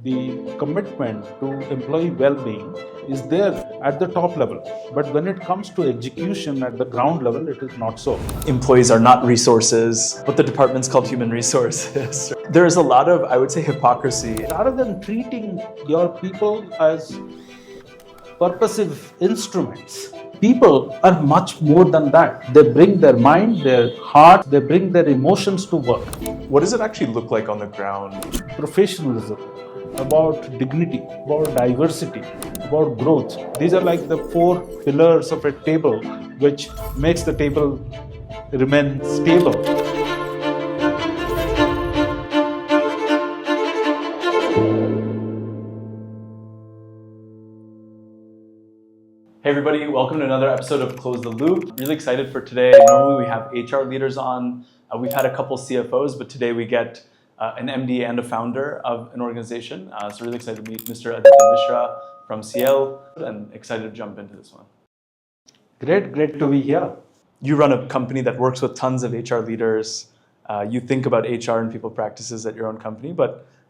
The commitment to employee well-being is there at the top level, but when it comes to execution at the ground level, it is not so. Employees are not resources, but the department's called human resources. There is a lot of, I would say, hypocrisy. Rather than treating your people as purposive instruments, people are much more than that. They bring their mind, their heart, they bring their emotions to work. What does it actually look like on the ground? Professionalism, about dignity, about diversity, about growth. These are like the four pillars of a table which makes the table remain stable. Hey everybody, welcome to another episode of Close the Loop. Really excited for today. Normally we have HR leaders on. We've had a couple CFOs, but today we get an MD and a founder of an organization. So really excited to meet Mr. Aditya Mishra from CIEL and excited to jump into this one. Great to be here. You run a company that works with tons of HR leaders. You think about HR and people practices at your own company,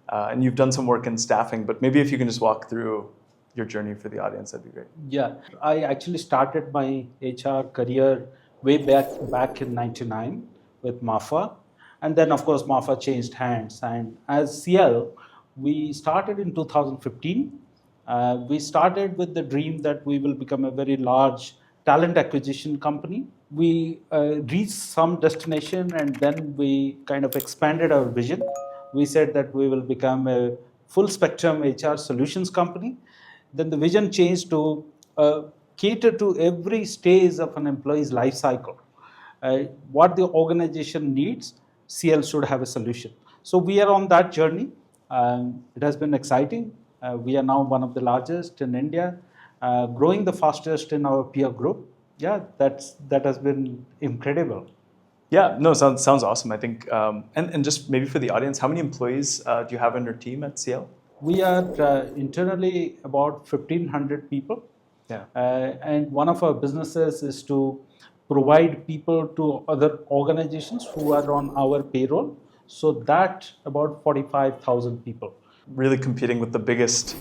and you've done some work in staffing, but maybe if you can just walk through your journey for the audience, that'd be great. Yeah, I actually started my HR career way back in '99 with MAFA. And then, of course, MAFA changed hands. And as CIEL, we started in 2015. We started with the dream that we will become a very large talent acquisition company. We reached some destination and then we kind of expanded our vision. We said that we will become a full spectrum HR solutions company. Then the vision changed to cater to every stage of an employee's life cycle. What the organization needs, CIEL should have a solution. So we are on that journey. It has been exciting. We are now one of the largest in India, growing the fastest in our peer group. Yeah, that has been incredible. Yeah, no, sounds awesome. I think, and just maybe for the audience, how many employees do you have on your team at CIEL? We are internally about 1,500 people. Yeah. And one of our businesses is to provide people to other organizations who are on our payroll. So that about 45,000 people. Really competing with the biggest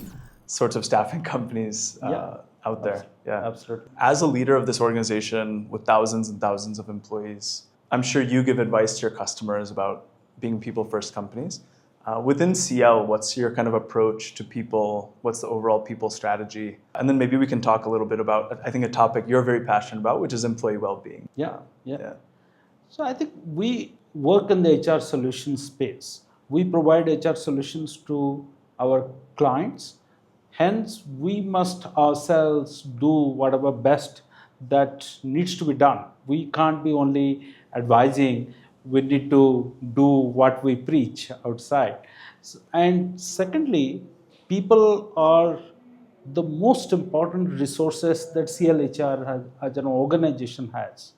sorts of staffing companies out there. Yeah, absolutely. As a leader of this organization with thousands and thousands of employees, I'm sure you give advice to your customers about being people-first companies. Within CIEL, what's your kind of approach to people? What's the overall people strategy? And then maybe we can talk a little bit about, I think, a topic you're very passionate about, which is employee well-being. Yeah. So I think we work in the HR solutions space. We provide HR solutions to our clients. Hence, we must ourselves do whatever best that needs to be done. We can't be only advising. We need to do what we preach outside. And secondly, people are the most important resources that CIEL HR as an organization has.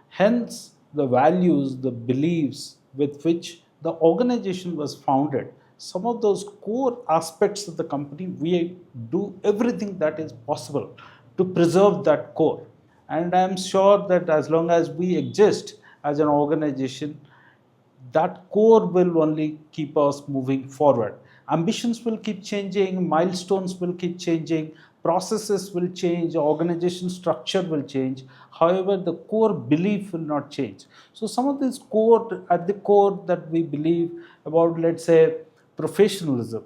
Hence, the values, the beliefs with which the organization was founded, some of those core aspects of the company, we do everything that is possible to preserve that core. And I'm sure that as long as we exist as an organization, that core will only keep us moving forward. Ambitions will keep changing, milestones will keep changing, processes will change, organization structure will change. However, the core belief will not change. So some of these core, at the core that we believe about, let's say, professionalism,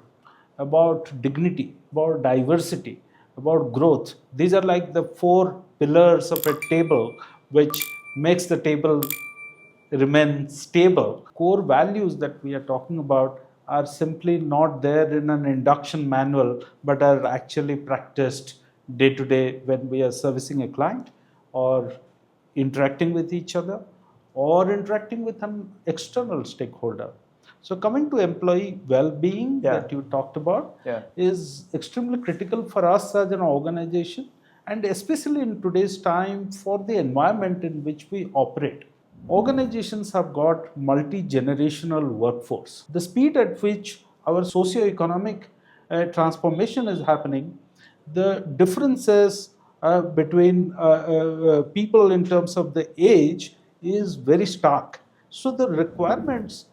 about dignity, about diversity, about growth. These are like the four pillars of a table which makes the table remain stable. Core values that we are talking about are simply not there in an induction manual, but are actually practiced day to day when we are servicing a client or interacting with each other or interacting with an external stakeholder. So coming to employee well-being that you talked about is extremely critical for us as an organization, and especially in today's time for the environment in which we operate. Organizations have got multi-generational workforce. The speed at which our socio-economic transformation is happening, the differences between people in terms of the age is very stark. So the requirements,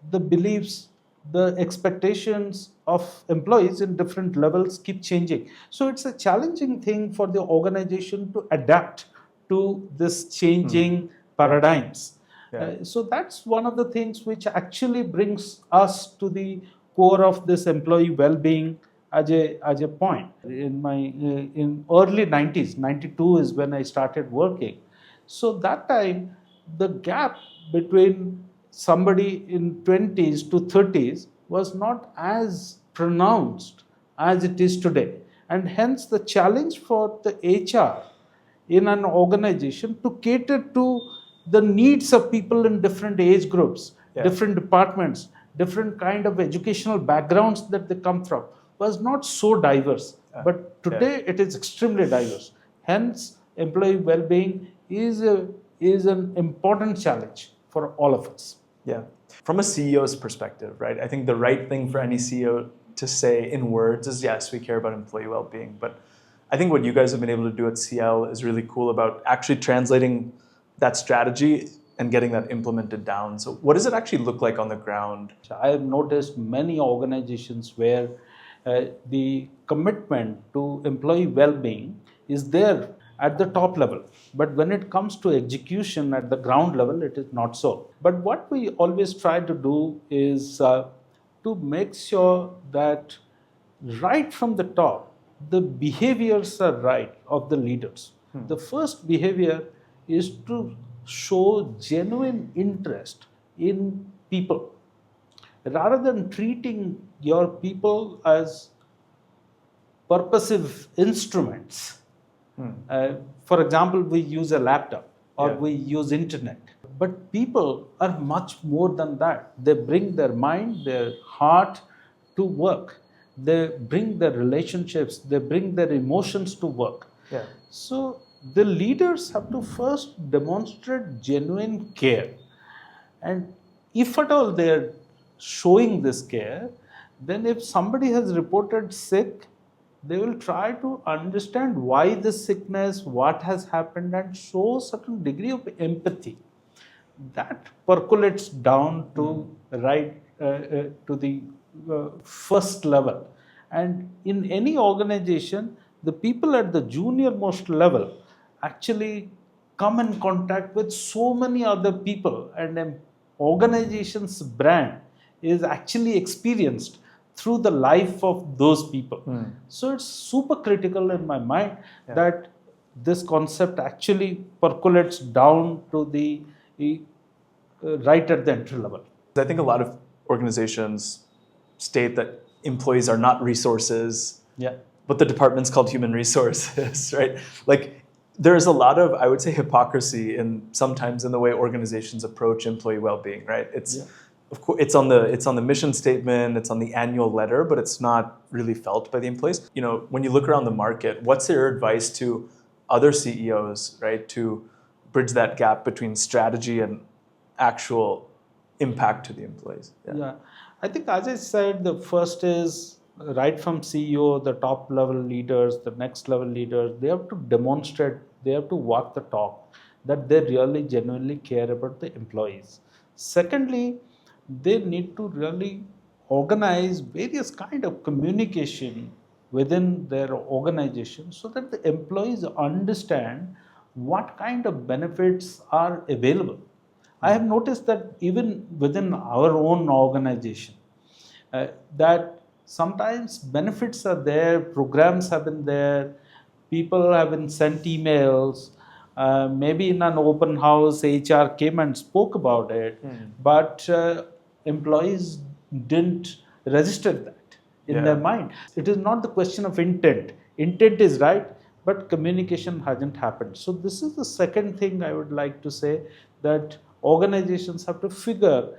the beliefs, the expectations of employees in different levels keep changing. So it's a challenging thing for the organization to adapt to this changing paradigms. Yeah. So that's one of the things which actually brings us to the core of this employee well-being as a point. In my in early 90s, 92 is when I started working. So that time, the gap between somebody in 20s to 30s was not as pronounced as it is today. And hence the challenge for the HR in an organization to cater to the needs of people in different age groups, different departments, different kind of educational backgrounds that they come from was not so diverse. But today it is extremely diverse. Hence, employee well-being is an important challenge for all of us. Yeah. From a CEO's perspective, right? I think the right thing for any CEO to say in words is, yes, we care about employee well-being. But I think what you guys have been able to do at CL is really cool about actually translating that strategy and getting that implemented down. So what does it actually look like on the ground? I have noticed many organizations where the commitment to employee well-being is there at the top level. But when it comes to execution at the ground level, it is not so. But what we always try to do is to make sure that right from the top, the behaviors are right of the leaders. The first behavior is to show genuine interest in people rather than treating your people as purposive instruments. For example, we use a laptop or we use internet. But people are much more than that. They bring their mind, their heart to work. They bring their relationships, they bring their emotions to work. So the leaders have to first demonstrate genuine care. And if at all they are showing this care, then if somebody has reported sick, they will try to understand why this sickness, what has happened, and show certain degree of empathy. That percolates down to to the first level. And in any organization, the people at the junior most level actually come in contact with so many other people, and an organization's brand is actually experienced through the life of those people. So it's super critical in my mind that this concept actually percolates down to the right at the entry level. I think a lot of organizations state that employees are not resources, but the department's called human resources, right? Like there's a lot of, I would say, hypocrisy in sometimes in the way organizations approach employee well-being, right? Of course, it's on the mission statement, it's on the annual letter, but it's not really felt by the employees. You know, when you look around the market, what's your advice to other CEOs, right, to bridge that gap between strategy and actual impact to the employees? I think, as I said, the first is right from CEO, the top level leaders, the next level leaders, they have to demonstrate, they have to walk the talk that they really genuinely care about the employees. Secondly, they need to really organize various kind of communication within their organization so that the employees understand what kind of benefits are available. I have noticed that even within our own organization, that sometimes benefits are there, programs have been there, people have been sent emails, maybe in an open house, HR came and spoke about it, but employees didn't register that in their mind. It is not the question of intent. Intent is right, but communication hasn't happened. So this is the second thing I would like to say, that organizations have to figure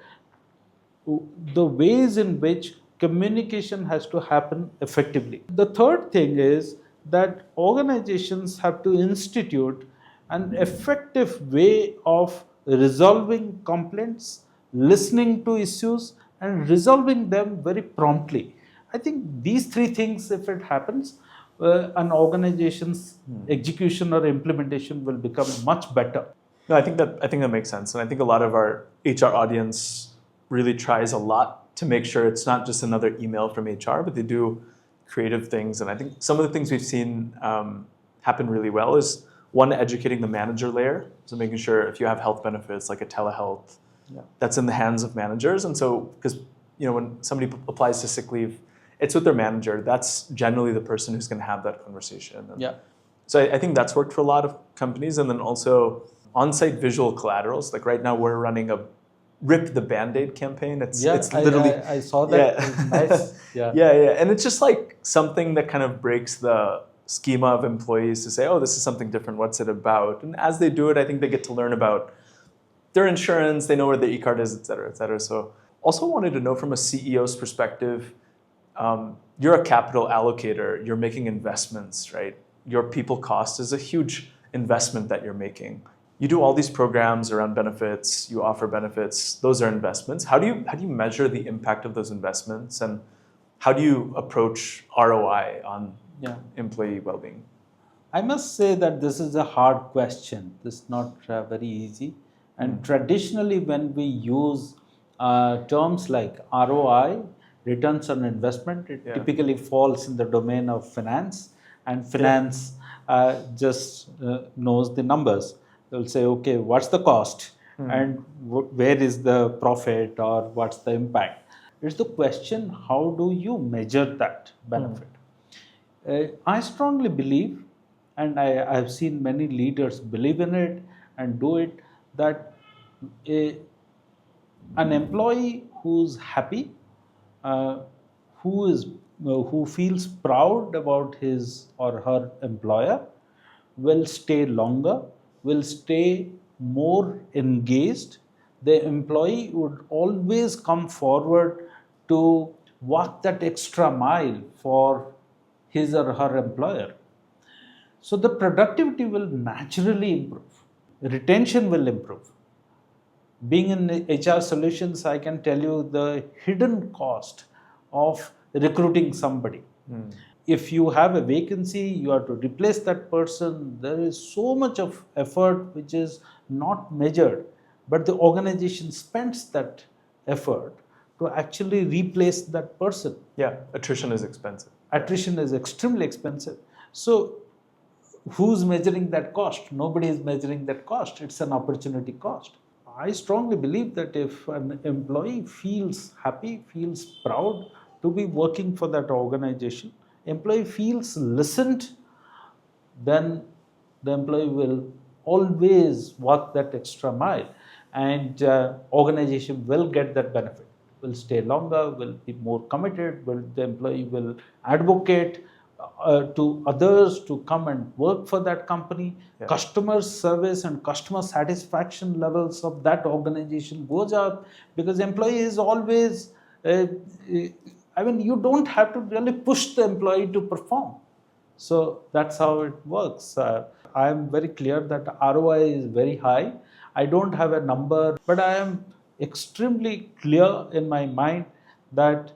the ways in which communication has to happen effectively. The third thing is that organizations have to institute an effective way of resolving complaints, listening to issues, and resolving them very promptly. I think these three things, if it happens, an organization's execution or implementation will become much better. No, I think that makes sense, and I think a lot of our HR audience really tries a lot to make sure it's not just another email from HR, but they do creative things. And I think some of the things we've seen happen really well is one, educating the manager layer. So making sure if you have health benefits like a telehealth, that's in the hands of managers. And so, because when somebody applies to sick leave, it's with their manager. That's generally the person who's going to have that conversation. And so I think that's worked for a lot of companies. And then also on-site visual collaterals. Like right now we're running a Rip the Band-Aid campaign. It's literally... I saw that. It was nice. Yeah. And it's just like something that kind of breaks the schema of employees to say, oh, this is something different. What's it about? And as they do it, I think they get to learn about their insurance. They know where the e-card is, et cetera, et cetera. So also wanted to know from a CEO's perspective, you're a capital allocator. You're making investments, right? Your people cost is a huge investment that you're making. You do all these programs around benefits, you offer benefits, those are investments. How do you measure the impact of those investments, and how do you approach ROI on employee well-being? I must say that this is a hard question. This is not very easy. And traditionally, when we use terms like ROI, returns on investment, it typically falls in the domain of finance, and finance just knows the numbers. They'll say, okay, what's the cost and where is the profit, or what's the impact? It's the question, how do you measure that benefit? I strongly believe, and I've seen many leaders believe in it and do it, that an employee who's happy, who feels proud about his or her employer, will stay longer, will stay more engaged. The employee would always come forward to walk that extra mile for his or her employer. So the productivity will naturally improve. Retention will improve. Being in HR solutions, I can tell you the hidden cost of recruiting somebody. If you have a vacancy, you have to replace that person. There is so much of effort which is not measured, but the organization spends that effort to actually replace that person. Yeah, attrition is expensive. Attrition is extremely expensive. So who's measuring that cost? Nobody is measuring that cost. It's an opportunity cost. I strongly believe that if an employee feels happy, feels proud to be working for that organization, employee feels listened, then the employee will always walk that extra mile, and organization will get that benefit, will stay longer, will be more committed, the employee will advocate to others to come and work for that company. Customer service and customer satisfaction levels of that organization goes up, because employee is always, you don't have to really push the employee to perform. So that's how it works. I am very clear that ROI is very high. I don't have a number, but I am extremely clear in my mind that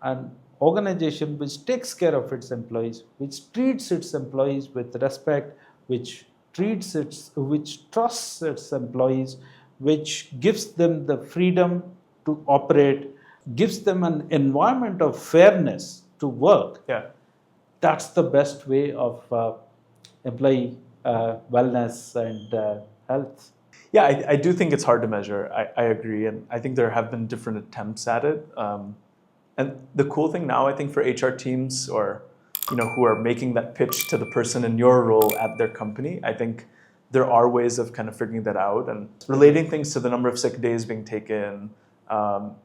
an organization which takes care of its employees, which treats its employees with respect, which trusts its employees, which gives them the freedom to operate, gives them an environment of fairness to work. That's the best way of employee wellness and health. Yeah, I do think it's hard to measure. I agree. And I think there have been different attempts at it. And the cool thing now, I think, for HR teams or who are making that pitch to the person in your role at their company, I think there are ways of kind of figuring that out and relating things to the number of sick days being taken,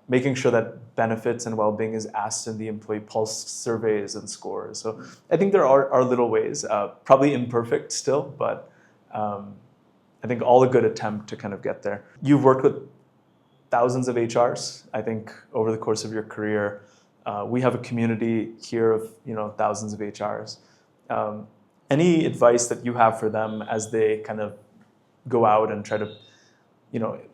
making sure that benefits and well-being is asked in the employee pulse surveys and scores. So I think there are little ways, probably imperfect still, but I think all a good attempt to kind of get there. You've worked with thousands of HRs, I think, over the course of your career. We have a community here of thousands of HRs. Any advice that you have for them as they kind of go out and try to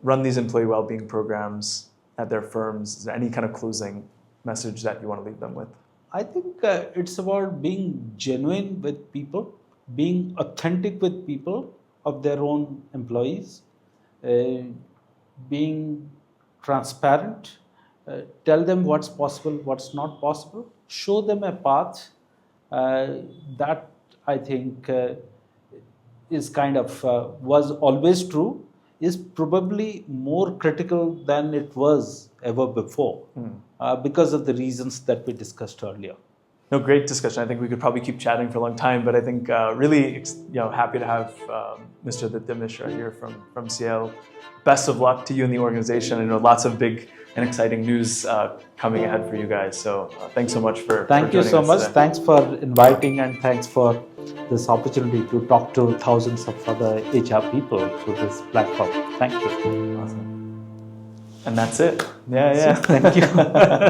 run these employee well-being programs at their firms? Is there any kind of closing message that you want to leave them with? I think it's about being genuine with people, being authentic with people of their own employees, being transparent, tell them what's possible, what's not possible, show them a path. That I think is kind of was always true, is probably more critical than it was ever before, because of the reasons that we discussed earlier. No, great discussion. I think we could probably keep chatting for a long time, but I think really, happy to have Mr. Aditya Mishra here from CIEL. Best of luck to you and the organization. I know lots of big and exciting news coming ahead for you guys. So thanks so much for Thank you joining so us much. today. Thanks for inviting, and thanks for this opportunity to talk to thousands of other HR people through this platform. Thank you. Awesome. And that's it. Yeah. Thank you.